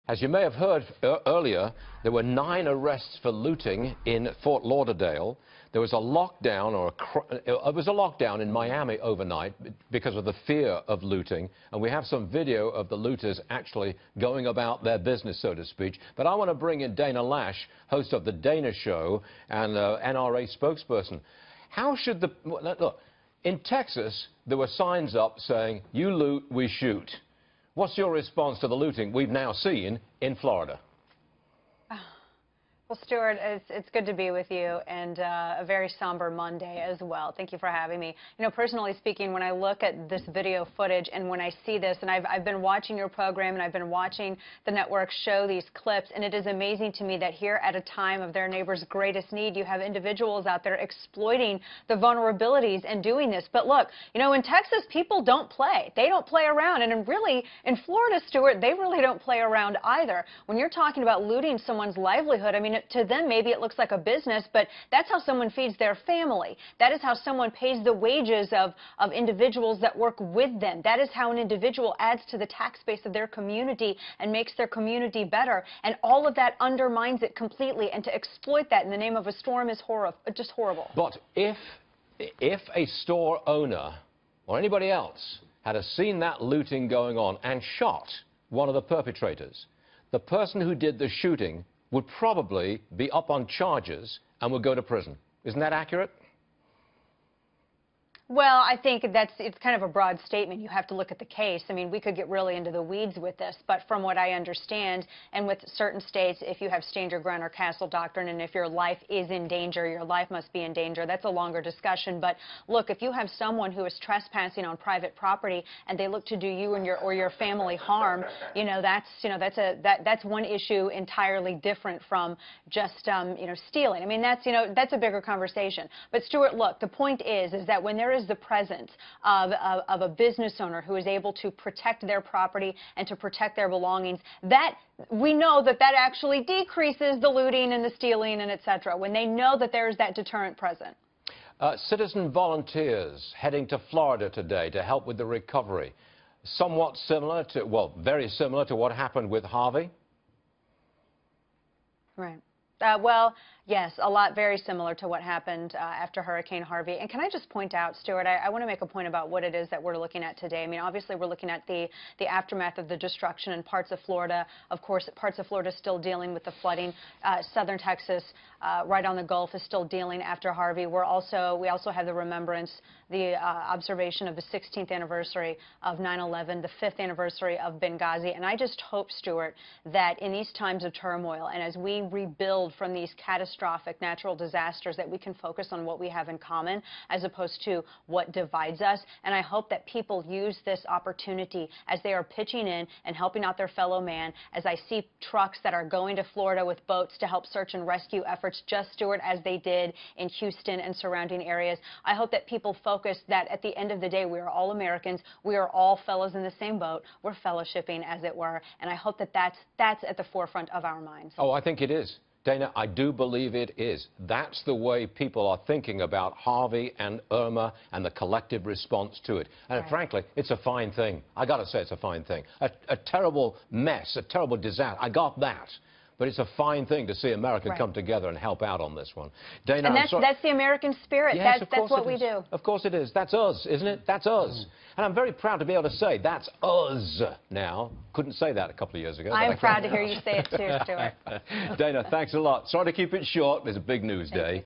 As you may have heard earlier, there were 9 arrests for looting in Fort Lauderdale. There was a lockdown, it was a lockdown in Miami overnight because of the fear of looting. And we have some video of the looters actually going about their business, so to speak. But I want to bring in Dana Loesch, host of The Dana Show and NRA spokesperson. How should the... Look, in Texas, there were signs up saying, "You loot, we shoot." What's your response to the looting we've now seen in Florida? Well, Stuart, it's good to be with you, and a very somber Monday as well. Thank you for having me. You know, personally speaking, when I look at this video footage and when I see this, and I've been watching your program and I've been watching the network show these clips, and it is amazing to me that here at a time of their neighbor's greatest need, you have individuals out there exploiting the vulnerabilities and doing this. But look, you know, in Texas, people don't play. They don't play around. And really, in Florida, Stuart, they really don't play around either. When you're talking about looting someone's livelihood, I mean, to them, maybe it looks like a business, but that's how someone feeds their family. That is how someone pays the wages of individuals that work with them. That is how an individual adds to the tax base of their community and makes their community better. And all of that undermines it completely. And to exploit that in the name of a storm is just horrible. But if a store owner or anybody else had seen that looting going on and shot one of the perpetrators, the person who did the shooting would probably be up on charges and would go to prison. Isn't that accurate? Well, I think it's kind of a broad statement. You have to look at the case. I mean, we could get really into the weeds with this, but from what I understand, and with certain states, if you have stand your ground or castle doctrine, and if your life is in danger, your life must be in danger. That's a longer discussion. But look, if you have someone who is trespassing on private property and they look to do you and your family harm, that's one issue entirely different from just stealing. I mean, that's a bigger conversation. But Stuart, look, the point is that when there is the presence of a business owner who is able to protect their property and to protect their belongings, that we know that actually decreases the looting and the stealing and et cetera, when they know that there is that deterrent present. Citizen volunteers heading to Florida today to help with the recovery. Somewhat similar to, well, very similar to what happened with Harvey? Right. Well, yes, a lot very similar to what happened after Hurricane Harvey. And can I just point out, Stuart, I want to make a point about what it is that we're looking at today. I mean, obviously, we're looking at the aftermath of the destruction in parts of Florida. Of course, parts of Florida still dealing with the flooding. Southern Texas, right on the Gulf, is still dealing after Harvey. We also have the remembrance, the observation of the 16th anniversary of 9/11, the 5th anniversary of Benghazi. And I just hope, Stuart, that in these times of turmoil and as we rebuild from these catastrophic natural disasters, that we can focus on what we have in common as opposed to what divides us. And I hope that people use this opportunity as they are pitching in and helping out their fellow man. As I see trucks that are going to Florida with boats to help search and rescue efforts, just, Stuart, as they did in Houston and surrounding areas, I hope that people focus that at the end of the day, we are all Americans. We are all fellows in the same boat. We're fellowshipping, as it were. And I hope that that's at the forefront of our minds. Oh, I think it is. Dana, I do believe it is. That's the way people are thinking about Harvey and Irma and the collective response to it. And right. Frankly, it's a fine thing. I got to say it's a fine thing. A terrible mess, a terrible disaster. I got that. But it's a fine thing to see America come together and help out on this one. Dana, and that's the American spirit. Yes, that's what we do. Of course it is. That's us, isn't it? That's us. And I'm very proud to be able to say that's us now. Couldn't say that a couple of years ago. I'm proud to hear you say it too, Stuart. Dana, thanks a lot. Sorry to keep it short. It's a big news day.